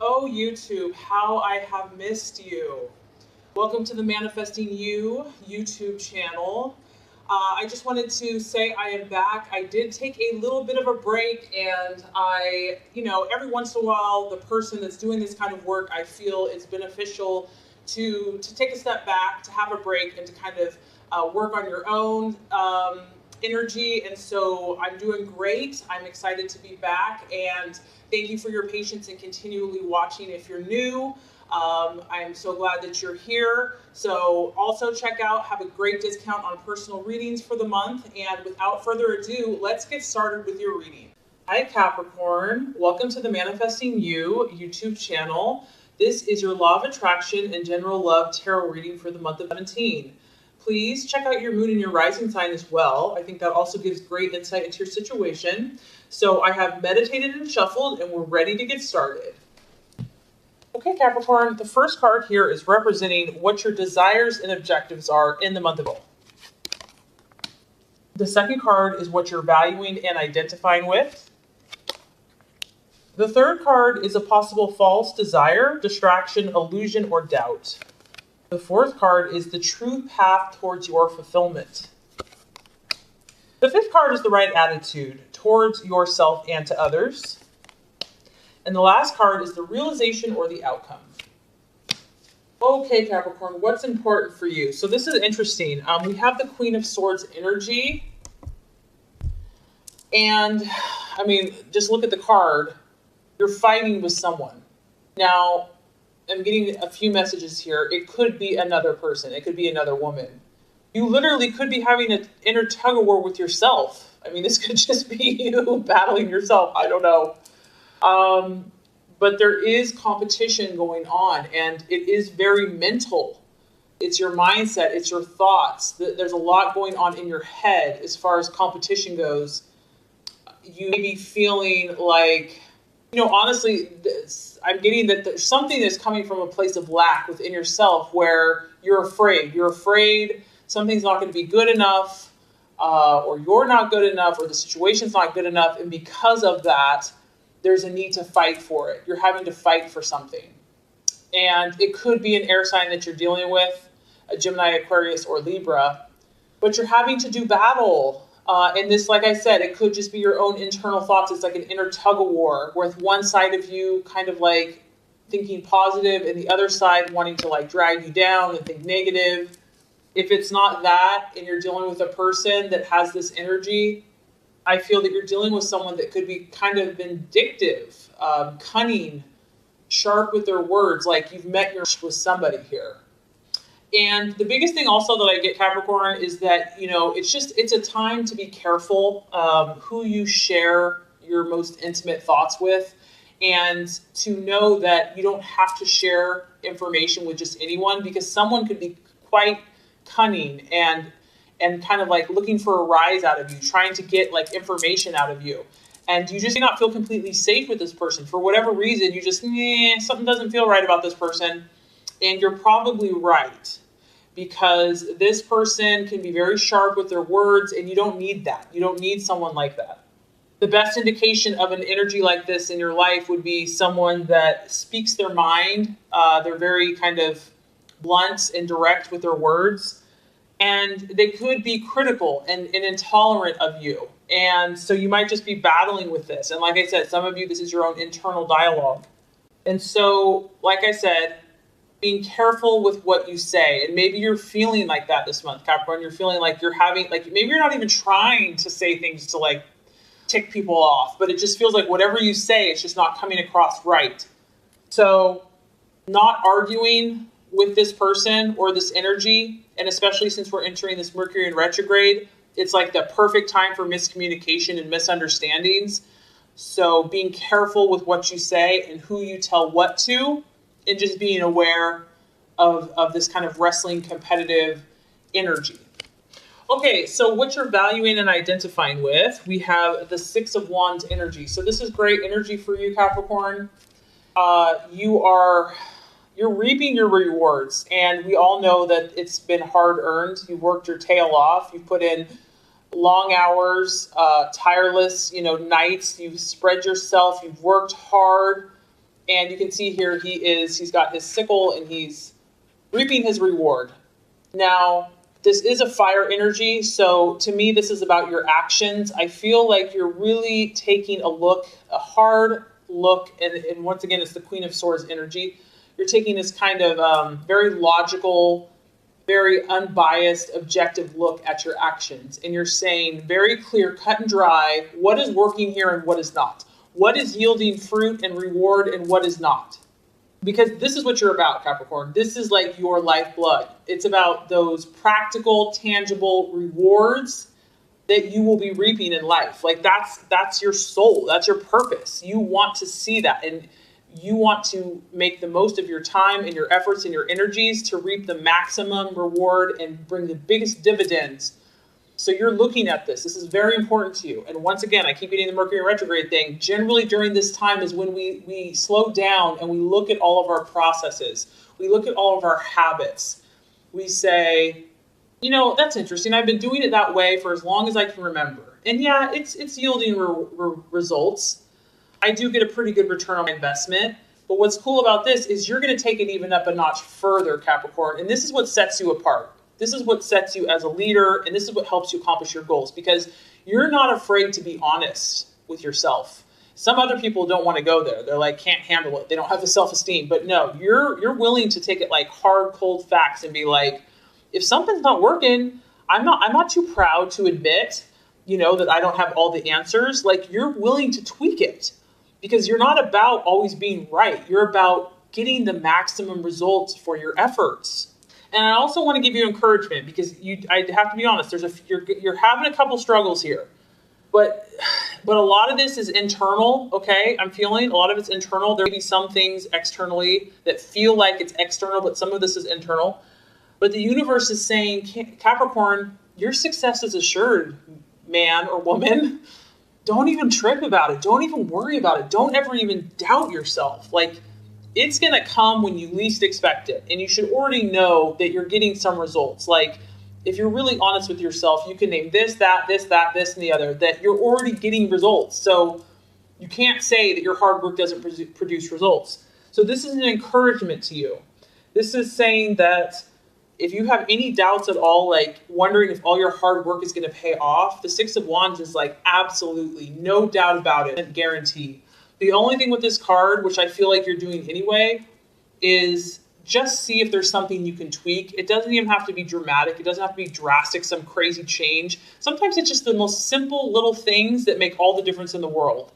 Oh, YouTube, how I have missed you. Welcome to the Manifesting You YouTube channel. I just wanted to say I am back. I did take a little bit of a break, and every once in a while, the person that's doing this kind of work, I feel it's beneficial to take a step back, to have a break, and to kind of work on your own energy. And so I'm doing great. I'm excited to be back, and thank you for your patience and continually watching if you're new. I am so glad that you're here. So also check out, have a great discount on personal readings for the month. And without further ado, let's get started with your reading. Hi Capricorn, welcome to the Manifesting You YouTube channel. This is your Law of Attraction and General Love Tarot reading for the month of 17. Please check out your moon and your rising sign as well. I think that also gives great insight into your situation. So I have meditated and shuffled, and we're ready to get started. Okay, Capricorn, the first card here is representing what your desires and objectives are in the month of April. The second card is what you're valuing and identifying with. The third card is a possible false desire, distraction, illusion, or doubt. The fourth card is the true path towards your fulfillment. The fifth card is the right attitude towards yourself and to others. And the last card is the realization or the outcome. Okay, Capricorn, what's important for you? So this is interesting. We have the Queen of Swords energy. And, I mean, just look at the card. You're fighting with someone. Now, I'm getting a few messages here. It could be another person. It could be another woman. You literally could be having an inner tug of war with yourself. I mean, this could just be you battling yourself. I don't know. But there is competition going on, and it is very mental. It's your mindset. It's your thoughts. There's a lot going on in your head as far as competition goes. You may be feeling like, honestly, I'm getting that there's something that's coming from a place of lack within yourself where you're afraid. You're afraid something's not going to be good enough, or you're not good enough, or the situation's not good enough. And because of that, there's a need to fight for it. You're having to fight for something. And it could be an air sign that you're dealing with, a Gemini, Aquarius, or Libra, but you're having to do battle. And this, like I said, it could just be your own internal thoughts. It's like an inner tug of war with one side of you kind of like thinking positive and the other side wanting to like drag you down and think negative. If it's not that and you're dealing with a person that has this energy, I feel that you're dealing with someone that could be kind of vindictive, cunning, sharp with their words, like you've met with somebody here. And the biggest thing also that I get, Capricorn, is that, it's a time to be careful who you share your most intimate thoughts with, and to know that you don't have to share information with just anyone, because someone could be quite cunning and kind of like looking for a rise out of you, trying to get like information out of you. And you just may not feel completely safe with this person. For whatever reason, you just, something doesn't feel right about this person. And you're probably right, because this person can be very sharp with their words, and you don't need that. You don't need someone like that. The best indication of an energy like this in your life would be someone that speaks their mind. They're very kind of blunt and direct with their words. And they could be critical and intolerant of you. And so you might just be battling with this. And like I said, some of you, this is your own internal dialogue. And so, like I said, being careful with what you say. And maybe you're feeling like that this month, Capricorn. You're feeling like you're having, like, maybe you're not even trying to say things to like tick people off, but it just feels like whatever you say, it's just not coming across right. So not arguing with this person or this energy, and especially since we're entering this Mercury in retrograde, it's like the perfect time for miscommunication and misunderstandings. So being careful with what you say and who you tell what to, and just being aware of this kind of wrestling competitive energy. Okay, so what you're valuing and identifying with, we have the Six of Wands energy. So this is great energy for you, Capricorn. You're reaping your rewards, and we all know that it's been hard earned. You worked your tail off. You put in long hours, tireless, nights. You've spread yourself. You've worked hard. And you can see here he's got his sickle and he's reaping his reward. Now, this is a fire energy, so to me, this is about your actions. I feel like you're really taking a hard look, and once again, it's the Queen of Swords energy. You're taking this kind of very logical, very unbiased, objective look at your actions. And you're saying very clear, cut and dry, what is working here and what is not. What is yielding fruit and reward and what is not. Because this is what you're about, Capricorn. This is like your lifeblood. It's about those practical, tangible rewards that you will be reaping in life. Like that's your soul. That's your purpose. You want to see that. And you want to make the most of your time and your efforts and your energies to reap the maximum reward and bring the biggest dividends. So you're looking at this. This is very important to you. And once again, I keep getting the Mercury retrograde thing. Generally during this time is when we slow down and we look at all of our processes. We look at all of our habits. We say, that's interesting. I've been doing it that way for as long as I can remember. And yeah, it's yielding results. I do get a pretty good return on my investment. But what's cool about this is you're going to take it even up a notch further, Capricorn. And this is what sets you apart. This is what sets you as a leader, and this is what helps you accomplish your goals, because you're not afraid to be honest with yourself. Some other people don't want to go there. They're like, can't handle it. They don't have the self-esteem. But no, you're willing to take it like hard, cold facts and be like, if something's not working, I'm not too proud to admit, that I don't have all the answers. Like, you're willing to tweak it because you're not about always being right. You're about getting the maximum results for your efforts. And I also want to give you encouragement because I have to be honest. You're having a couple struggles here, but a lot of this is internal. Okay, I'm feeling a lot of it's internal. There may be some things externally that feel like it's external, but some of this is internal. But the universe is saying, Capricorn, your success is assured, man or woman. Don't even trip about it. Don't even worry about it. Don't ever even doubt yourself. Like, it's going to come when you least expect it. And you should already know that you're getting some results. Like, if you're really honest with yourself, you can name this, that, this, and the other, that you're already getting results. So you can't say that your hard work doesn't produce results. So this is an encouragement to you. This is saying that if you have any doubts at all, like wondering if all your hard work is going to pay off, the Six of Wands is like absolutely, no doubt about it, guarantee. The only thing with this card, which I feel like you're doing anyway, is just see if there's something you can tweak. It doesn't even have to be dramatic. It doesn't have to be drastic, some crazy change. Sometimes it's just the most simple little things that make all the difference in the world.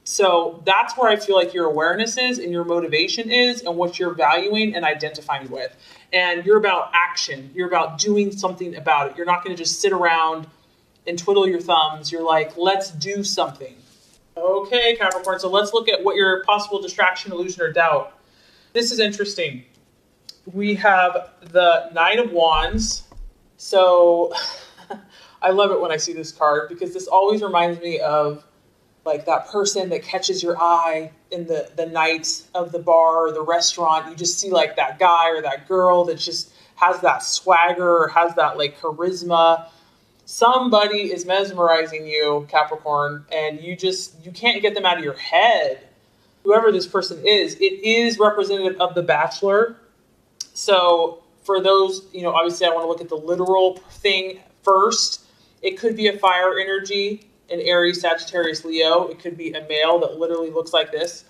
So that's where I feel like your awareness is and your motivation is and what you're valuing and identifying with. And you're about action. You're about doing something about it. You're not going to just sit around and twiddle your thumbs. You're like, let's do something. Okay, Capricorn, so let's look at what your possible distraction, illusion, or doubt. This is interesting. We have the Knight of Wands. So I love it when I see this card because this always reminds me of like that person that catches your eye in the night of the bar or the restaurant. You just see like that guy or that girl that just has that swagger or has that like charisma. Somebody is mesmerizing you, Capricorn, and you can't get them out of your head. Whoever this person is, it is representative of the Bachelor. So for those, obviously I want to look at the literal thing first. It could be a fire energy, an Aries, Sagittarius, Leo. It could be a male that literally looks like this.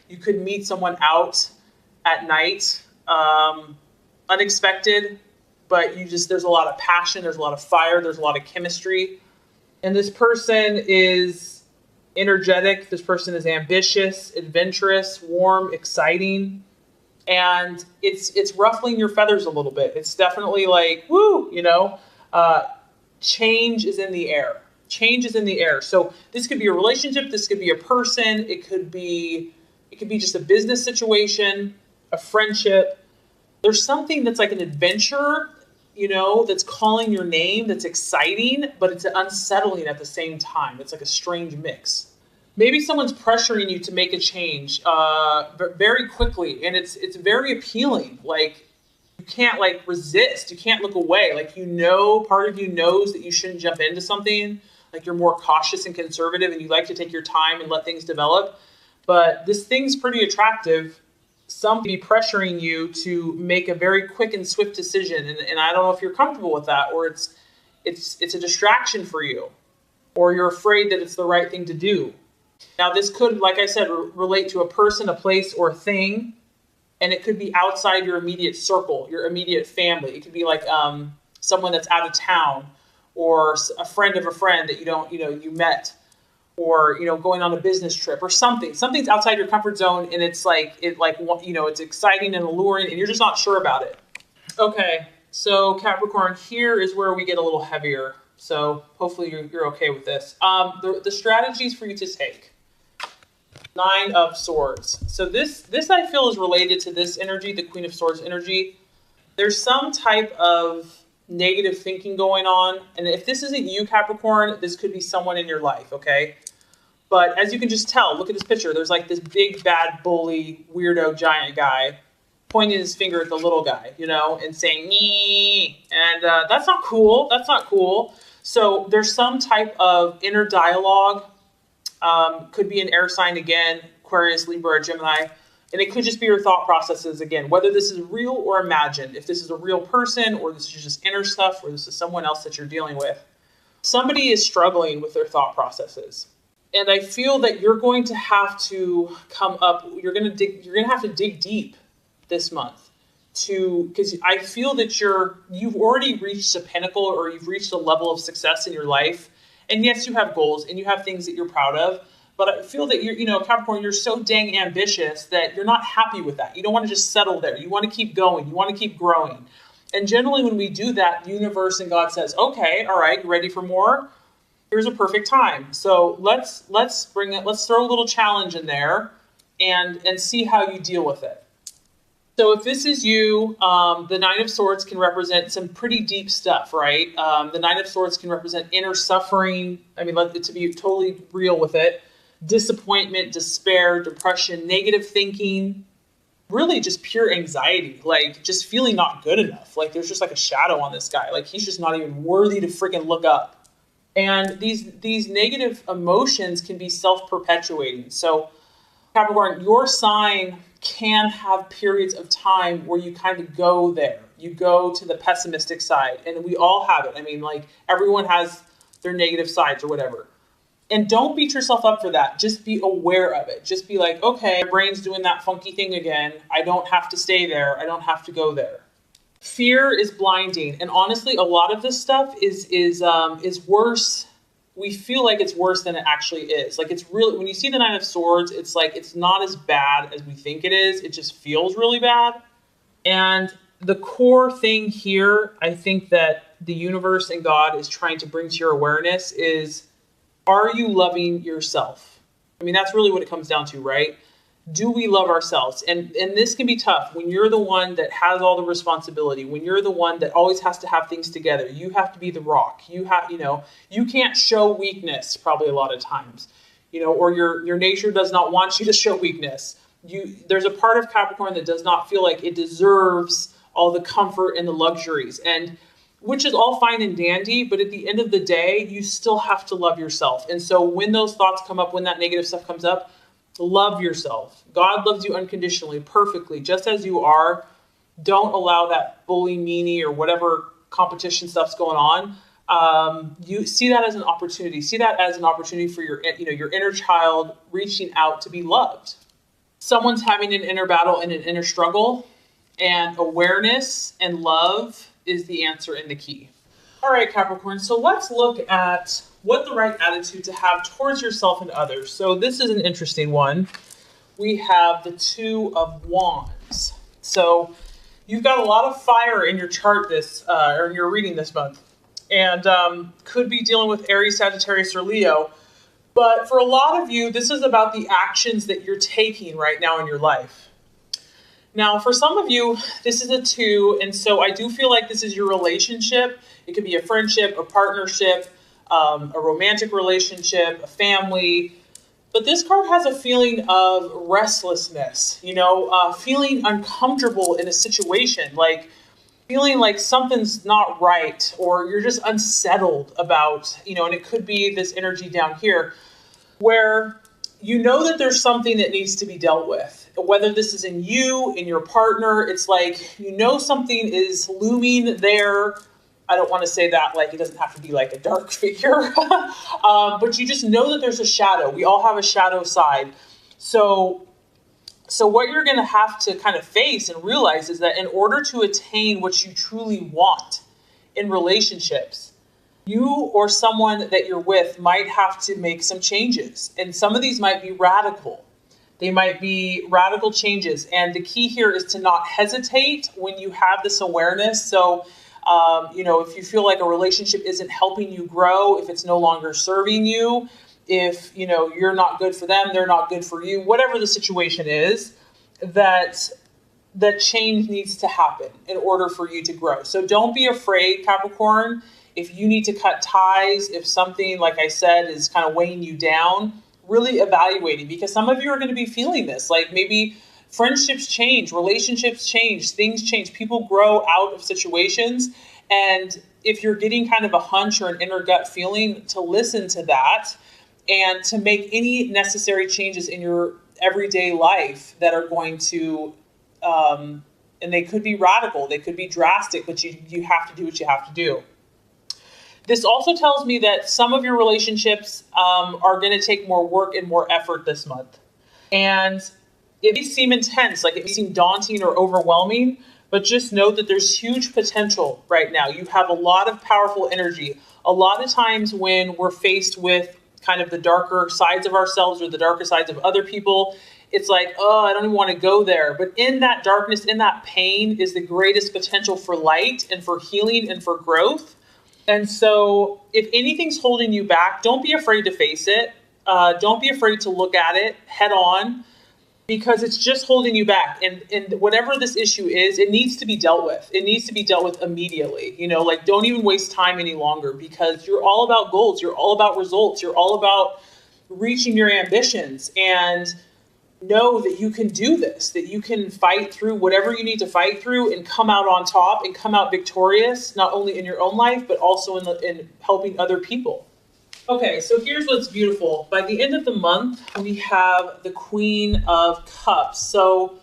You could meet someone out at night, unexpected. But there's a lot of passion, there's a lot of fire, there's a lot of chemistry. And this person is energetic. This person is ambitious, adventurous, warm, exciting. And it's ruffling your feathers a little bit. It's definitely like, woo, change is in the air. Change is in the air. So this could be a relationship. This could be a person. It could be just a business situation, a friendship. There's something that's like an adventure, that's calling your name, that's exciting, but it's unsettling at the same time. It's like a strange mix. Maybe someone's pressuring you to make a change very quickly, and it's very appealing. Like, you can't like resist. You can't look away. Like, part of you knows that you shouldn't jump into something. Like, you're more cautious and conservative, and you like to take your time and let things develop. But this thing's pretty attractive. Some be pressuring you to make a very quick and swift decision. And I don't know if you're comfortable with that, or it's a distraction for you, or you're afraid that it's the right thing to do. Now, this could, like I said, relate to a person, a place, or a thing. And it could be outside your immediate circle, your immediate family. It could be like someone that's out of town, or a friend of a friend that you met, or, going on a business trip or something. Something's outside your comfort zone, and it's it's exciting and alluring, and you're just not sure about it. Okay, so Capricorn, here is where we get a little heavier. So hopefully you're okay with this. The strategies for you to take. 9 of Swords. So this I feel is related to this energy, the Queen of Swords energy. There's some type of negative thinking going on. And if this isn't you, Capricorn, this could be someone in your life, okay? But as you can just tell, look at this picture. There's like this big, bad, bully, weirdo, giant guy pointing his finger at the little guy, and saying, nee. And that's not cool. That's not cool. So there's some type of inner dialogue. Could be an air sign again, Aquarius, Libra, or Gemini. And it could just be your thought processes again, whether this is real or imagined. If this is a real person, or this is just inner stuff, or this is someone else that you're dealing with. Somebody is struggling with their thought processes. And I feel that you're going to have to come up, you're going to have to dig deep this month because I feel that you've already reached a pinnacle, or you've reached a level of success in your life. And yes, you have goals and you have things that you're proud of, but I feel that Capricorn, you're so dang ambitious that you're not happy with that. You don't want to just settle there. You want to keep going. You want to keep growing. And generally when we do that, the universe and God says, okay, all right, you ready for more? Here's a perfect time. So let's throw a little challenge in there and see how you deal with it. So if this is you, the 9 of Swords can represent some pretty deep stuff, right? The 9 of Swords can represent inner suffering. I mean, to be totally real with it. Disappointment, despair, depression, negative thinking, really just pure anxiety, like just feeling not good enough. Like there's just like a shadow on this guy. Like he's just not even worthy to freaking look up. And these negative emotions can be self-perpetuating. So Capricorn, your sign can have periods of time where you kind of go there. You go to the pessimistic side, and we all have it. I mean, like everyone has their negative sides or whatever. And don't beat yourself up for that. Just be aware of it. Just be like, okay, my brain's doing that funky thing again. I don't have to stay there. I don't have to go there. Fear is blinding. And honestly, a lot of this stuff is worse. We feel like it's worse than it actually is. Like it's really, when you see the 9 of Swords, it's like, it's not as bad as we think it is. It just feels really bad. And the core thing here, I think that the universe and God is trying to bring to your awareness is, are you loving yourself? I mean, that's really what it comes down to, right? Do we love ourselves? And this can be tough when you're the one that has all the responsibility, when you're the one that always has to have things together. You have to be the rock. You have, you can't show weakness probably a lot of times, or your nature does not want you to show weakness. There's a part of Capricorn that does not feel like it deserves all the comfort and the luxuries, and which is all fine and dandy, but at the end of the day, you still have to love yourself. And so when those thoughts come up, when that negative stuff comes up, love yourself. God loves you unconditionally, perfectly, just as you are. Don't allow that bully, meanie, or whatever competition stuff's going on. You see that as an opportunity. See that as an opportunity for your inner child reaching out to be loved. Someone's having an inner battle and an inner struggle, and awareness and love is the answer and the key. All right, Capricorn, so let's look at what the right attitude to have towards yourself and others. So this is an interesting one. We have the 2 of Wands. So you've got a lot of fire in your chart or in your reading this month, and could be dealing with Aries, Sagittarius, or Leo. But for a lot of you, this is about the actions that you're taking right now in your life. Now, for some of you, this is a 2, and so I do feel like this is your relationship. It could be a friendship, a partnership, a romantic relationship, a family. But this card has a feeling of restlessness, feeling uncomfortable in a situation, like feeling like something's not right, or you're just unsettled about, and it could be this energy down here where you know that there's something that needs to be dealt with, whether this is in you, in your partner. It's like, you know, something is looming there. I don't want to say that like it doesn't have to be like a dark figure, but you just know that there's a shadow. We all have a shadow side. So what you're going to have to kind of face and realize is that in order to attain what you truly want in relationships, you or someone that you're with might have to make some changes. And some of these might be radical. They might be radical changes. And the key here is to not hesitate when you have this awareness. So, if you feel like a relationship isn't helping you grow, if it's no longer serving you, if, you're not good for them, they're not good for you, whatever the situation is, that change needs to happen in order for you to grow. So don't be afraid, Capricorn. If you need to cut ties, if something, like I said, is kind of weighing you down, really evaluating, because some of you are going to be feeling this. Like maybe friendships change, relationships change, things change, people grow out of situations. And if you're getting kind of a hunch or an inner gut feeling, to listen to that and to make any necessary changes in your everyday life that are going to, and they could be radical, they could be drastic, but you have to do what you have to do. This also tells me that some of your relationships are going to take more work and more effort this month. And it may seem intense, like it may seem daunting or overwhelming, but just know that there's huge potential right now. You have a lot of powerful energy. A lot of times when we're faced with kind of the darker sides of ourselves or the darker sides of other people, it's like, oh, I don't even want to go there. But in that darkness, in that pain is the greatest potential for light and for healing and for growth. And so if anything's holding you back, don't be afraid to face it. Don't be afraid to look at it head on, because it's just holding you back. And whatever this issue is, it needs to be dealt with. It needs to be dealt with immediately. Don't even waste time any longer, because you're all about goals. You're all about results. You're all about reaching your ambitions. And know that you can do this, that you can fight through whatever you need to fight through and come out on top and come out victorious, not only in your own life, but also in helping other people. Okay, so here's what's beautiful. By the end of the month, we have the Queen of Cups. So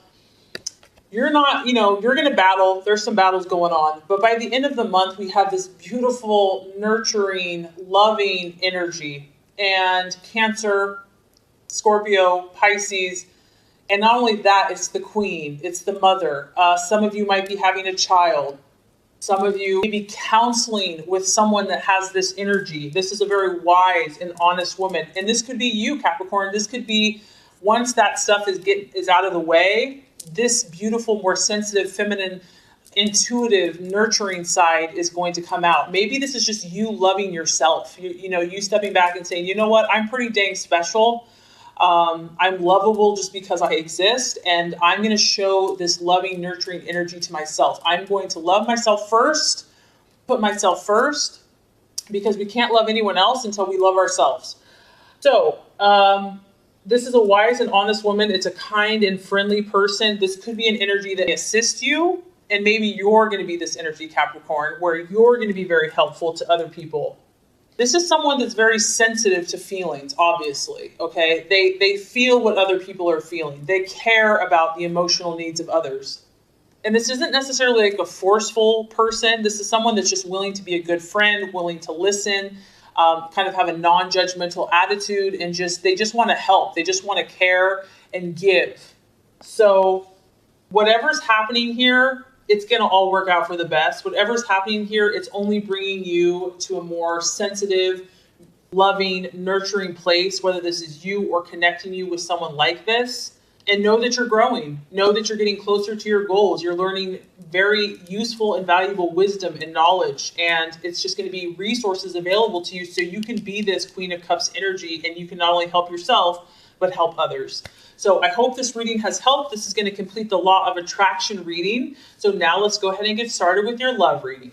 you're not, you're going to battle. There's some battles going on. But by the end of the month, we have this beautiful, nurturing, loving energy. And Cancer, Scorpio, Pisces, and not only that, it's the queen, it's the mother. Some of you might be having a child. Some of you may be counseling with someone that has this energy. This is a very wise and honest woman. And this could be you, Capricorn. This could be, once that stuff is out of the way, this beautiful, more sensitive, feminine, intuitive, nurturing side is going to come out. Maybe this is just you loving yourself. You stepping back and saying, you know what, I'm pretty dang special. I'm lovable just because I exist, and I'm going to show this loving, nurturing energy to myself. I'm going to love myself first, put myself first, because we can't love anyone else until we love ourselves. So, this is a wise and honest woman. It's a kind and friendly person. This could be an energy that assists you, and maybe you're going to be this energy, Capricorn, where you're going to be very helpful to other people. This is someone that's very sensitive to feelings, obviously, okay? They feel what other people are feeling. They care about the emotional needs of others. And this isn't necessarily like a forceful person. This is someone that's just willing to be a good friend, willing to listen, kind of have a non-judgmental attitude, and they just want to help. They just want to care and give. So whatever's happening here, it's going to all work out for the best. Whatever's happening here, it's only bringing you to a more sensitive, loving, nurturing place, whether this is you or connecting you with someone like this. And know that you're growing. Know that you're getting closer to your goals. You're learning very useful and valuable wisdom and knowledge. And it's just going to be resources available to you so you can be this Queen of Cups energy, and you can not only help yourself, but help others. So I hope this reading has helped. This is going to complete the Law of Attraction reading. So now let's go ahead and get started with your love reading.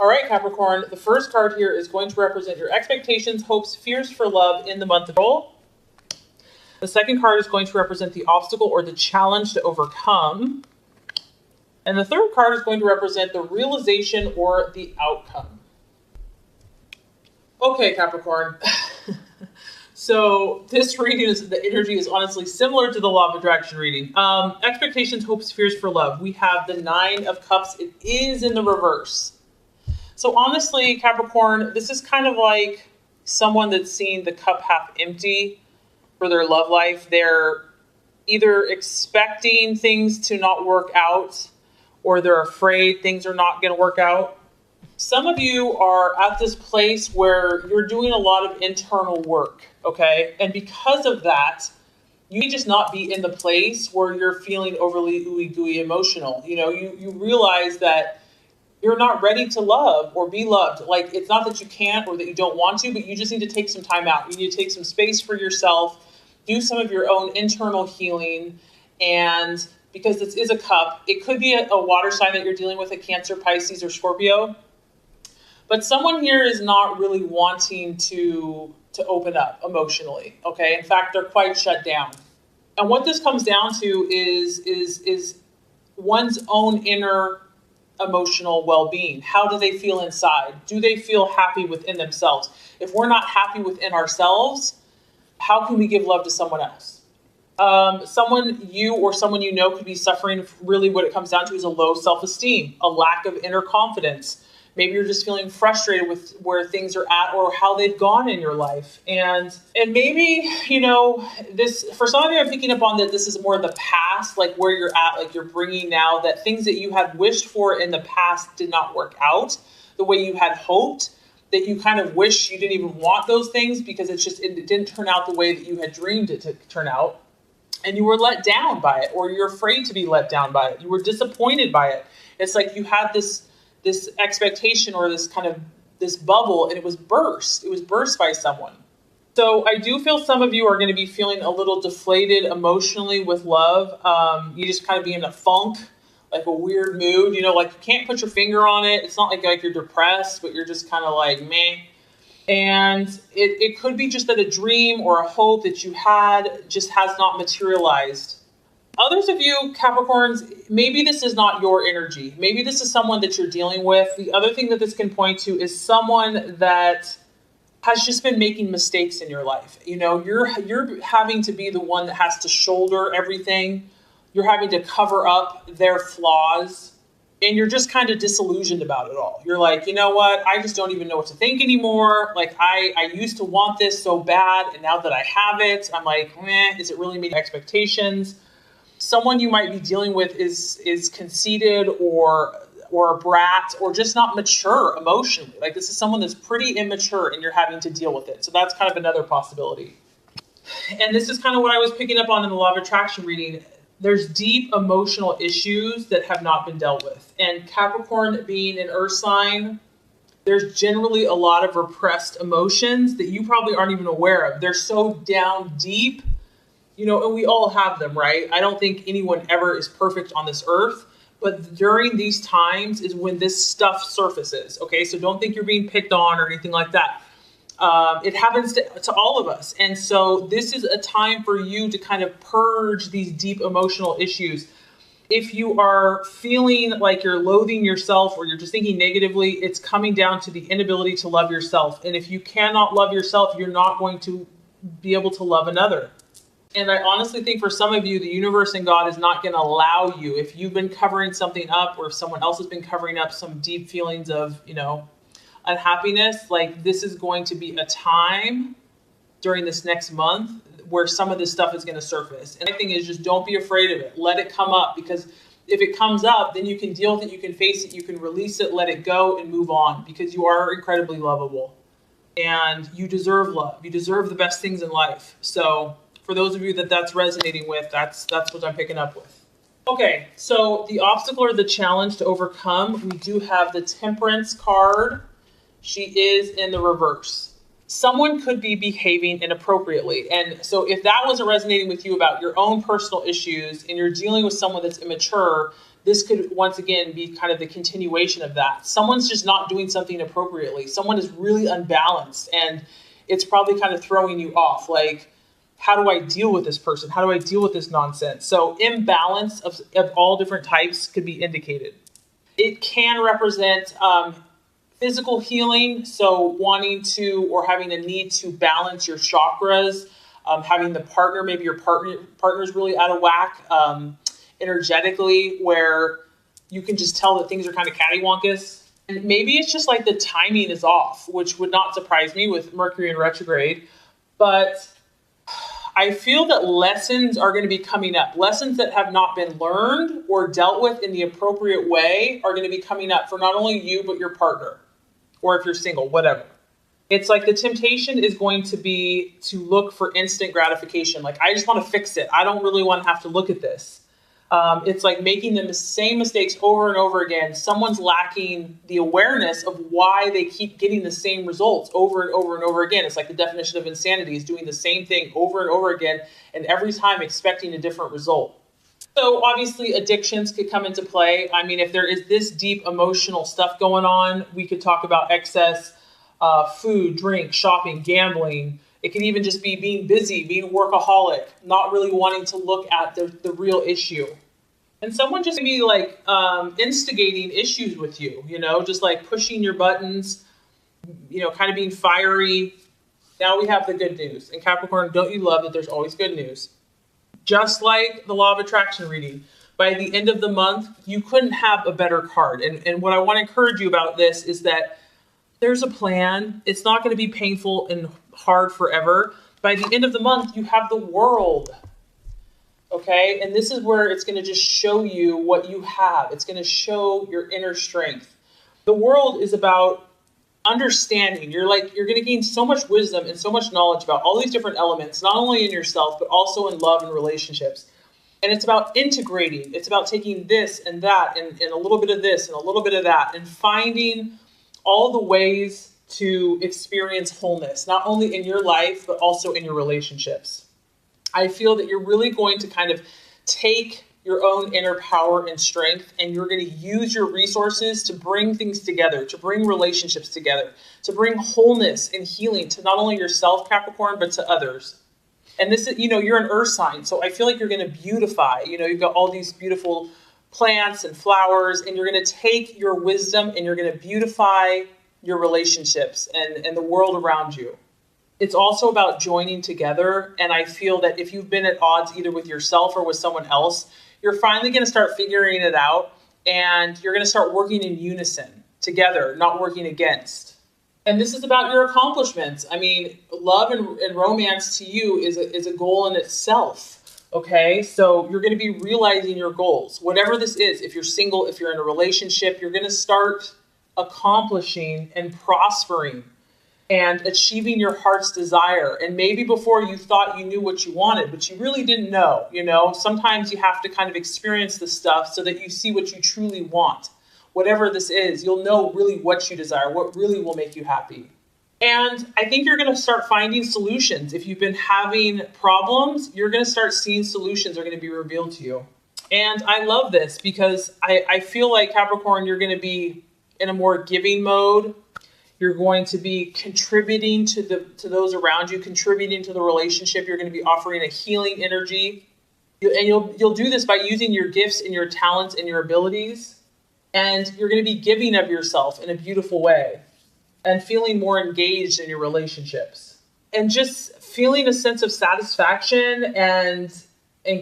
All right, Capricorn, the first card here is going to represent your expectations, hopes, fears for love in the month of April. The second card is going to represent the obstacle or the challenge to overcome. And the third card is going to represent the realization or the outcome. Okay, Capricorn. So this reading is, the energy is honestly similar to the law of attraction reading. Expectations, hopes, fears for love. We have the Nine of Cups. It is in the reverse. So honestly, Capricorn, this is kind of like someone that's seeing the cup half empty for their love life. They're either expecting things to not work out, or they're afraid things are not going to work out. Some of you are at this place where you're doing a lot of internal work, okay? And because of that, you may just not be in the place where you're feeling overly ooey gooey emotional. You know, you realize that you're not ready to love or be loved. Like, it's not that you can't or that you don't want to, but you just need to take some time out. You need to take some space for yourself, do some of your own internal healing. And because this is a cup, it could be a water sign that you're dealing with, a Cancer, Pisces, or Scorpio. But someone here is not really wanting to open up emotionally, okay? In fact, they're quite shut down. And what this comes down to is one's own inner emotional well-being. How do they feel inside? Do they feel happy within themselves? If we're not happy within ourselves, how can we give love to someone else? Someone you know could be suffering. Really what it comes down to is a low self-esteem, a lack of inner confidence. Maybe you're just feeling frustrated with where things are at or how they've gone in your life. And maybe, you know, this, for some of you, I'm picking up on that this is more the past, like where you're at, like you're bringing now that things that you had wished for in the past did not work out the way you had hoped, that you kind of wish you didn't even want those things because it didn't turn out the way that you had dreamed it to turn out. And you were let down by it, or you're afraid to be let down by it. You were disappointed by it. It's like you had this expectation or this bubble, and it was burst. It was burst by someone. So I do feel some of you are going to be feeling a little deflated emotionally with love. You just kind of be in a funk, like a weird mood, you know, like you can't put your finger on it. It's not like you're depressed, but you're just kind of like meh. And it could be just that a dream or a hope that you had just has not materialized. Others of you, Capricorns, maybe this is not your energy. Maybe this is someone that you're dealing with. The other thing that this can point to is someone that has just been making mistakes in your life. You know, you're having to be the one that has to shoulder everything. You're having to cover up their flaws. And you're just kind of disillusioned about it all. You're like, you know what? I just don't even know what to think anymore. Like, I used to want this so bad, and now that I have it, I'm like, is it really meeting expectations? Someone you might be dealing with is conceited or a brat or just not mature emotionally. Like, this is someone that's pretty immature and you're having to deal with it. So that's kind of another possibility. And this is kind of what I was picking up on in the law of attraction reading. There's deep emotional issues that have not been dealt with. And Capricorn being an earth sign, there's generally a lot of repressed emotions that you probably aren't even aware of. They're so down deep. You know, and we all have them, right? I don't think anyone ever is perfect on this earth, but during these times is when this stuff surfaces, okay? So don't think you're being picked on or anything like that. It happens to all of us. And so this is a time for you to kind of purge these deep emotional issues. If you are feeling like you're loathing yourself or you're just thinking negatively, it's coming down to the inability to love yourself. And if you cannot love yourself, you're not going to be able to love another. And I honestly think for some of you, the universe and God is not going to allow you, if you've been covering something up or if someone else has been covering up some deep feelings of, you know, unhappiness, like this is going to be a time during this next month where some of this stuff is going to surface. And the thing is, just don't be afraid of it. Let it come up, because if it comes up, then you can deal with it, you can face it, you can release it, let it go and move on, because you are incredibly lovable and you deserve love. You deserve the best things in life. So for those of you that's resonating with, that's what I'm picking up with. Okay, so the obstacle or the challenge to overcome, we do have the Temperance card. She is in the reverse. Someone could be behaving inappropriately. And so if that wasn't resonating with you about your own personal issues and you're dealing with someone that's immature, this could once again be kind of the continuation of that. Someone's just not doing something appropriately. Someone is really unbalanced and it's probably kind of throwing you off. Like, how do I deal with this person? How do I deal with this nonsense? So imbalance of all different types could be indicated. It can represent Physical healing, so wanting to or having a need to balance your chakras, having the partner, maybe your partner's really out of whack energetically, where you can just tell that things are kind of cattywampus. And maybe it's just like the timing is off, which would not surprise me with Mercury in retrograde. But I feel that lessons are going to be coming up. Lessons that have not been learned or dealt with in the appropriate way are going to be coming up for not only you, but your partner. Or if you're single, whatever. It's like the temptation is going to be to look for instant gratification. Like, I just want to fix it. I don't really want to have to look at this. It's like making the same mistakes over and over again. Someone's lacking the awareness of why they keep getting the same results over and over and over again. It's like the definition of insanity is doing the same thing over and over again, and every time expecting a different result. So obviously addictions could come into play. I mean, if there is this deep emotional stuff going on, we could talk about excess food, drink, shopping, gambling. It can even just be being busy, being workaholic, not really wanting to look at the real issue. And someone just be like instigating issues with you, just like pushing your buttons, kind of being fiery. Now we have the good news. And Capricorn, don't you love that there's always good news? Just like the law of attraction reading, by the end of the month, you couldn't have a better card. And what I want to encourage you about this is that there's a plan. It's not going to be painful and hard forever. By the end of the month, you have the world. Okay? And this is where it's going to just show you what you have. It's going to show your inner strength. The world is about understanding. You're going to gain so much wisdom and so much knowledge about all these different elements, not only in yourself, but also in love and relationships. And it's about integrating. It's about taking this and that and a little bit of this and a little bit of that and finding all the ways to experience wholeness, not only in your life, but also in your relationships. I feel that you're really going to kind of take your own inner power and strength, and you're going to use your resources to bring things together, to bring relationships together, to bring wholeness and healing to not only yourself, Capricorn, but to others. And this is, you're an earth sign, so I feel like you're going to beautify. You've got all these beautiful plants and flowers, and you're going to take your wisdom and you're going to beautify your relationships and the world around you. It's also about joining together. And I feel that if you've been at odds either with yourself or with someone else, you're finally going to start figuring it out, and you're going to start working in unison together, not working against. And this is about your accomplishments. I mean, love and romance to you is a goal in itself. Okay, so you're going to be realizing your goals. Whatever this is, if you're single, if you're in a relationship, you're going to start accomplishing and prospering and achieving your heart's desire. And maybe before you thought you knew what you wanted, but you really didn't know. Sometimes you have to kind of experience this stuff so that you see what you truly want. Whatever this is, you'll know really what you desire, what really will make you happy. And I think you're going to start finding solutions. If you've been having problems, you're going to start seeing solutions are going to be revealed to you. And I love this because I feel like, Capricorn, you're going to be in a more giving mode. You're going to be contributing to those around you, contributing to the relationship. You're going to be offering a healing energy. And you'll do this by using your gifts and your talents and your abilities. And you're going to be giving of yourself in a beautiful way and feeling more engaged in your relationships and just feeling a sense of satisfaction and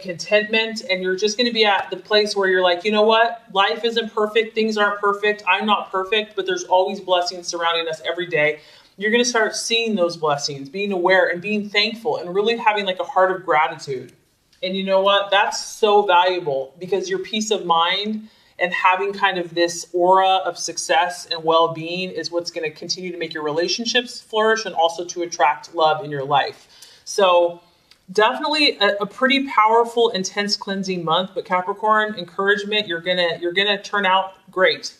contentment. And you're just going to be at the place where you're like, you know what? Life isn't perfect. Things aren't perfect. I'm not perfect, but there's always blessings surrounding us every day. You're going to start seeing those blessings, being aware and being thankful and really having like a heart of gratitude. And you know what? That's so valuable because your peace of mind and having kind of this aura of success and well-being is what's going to continue to make your relationships flourish and also to attract love in your life. So definitely a pretty powerful, intense cleansing month. But Capricorn, encouragement, you're gonna turn out great.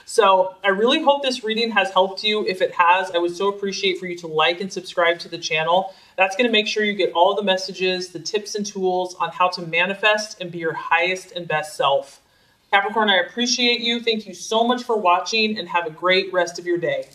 So I really hope this reading has helped you. If it has, I would so appreciate for you to like and subscribe to the channel. That's going to make sure you get all the messages, the tips and tools on how to manifest and be your highest and best self. Capricorn, I appreciate you. Thank you so much for watching and have a great rest of your day.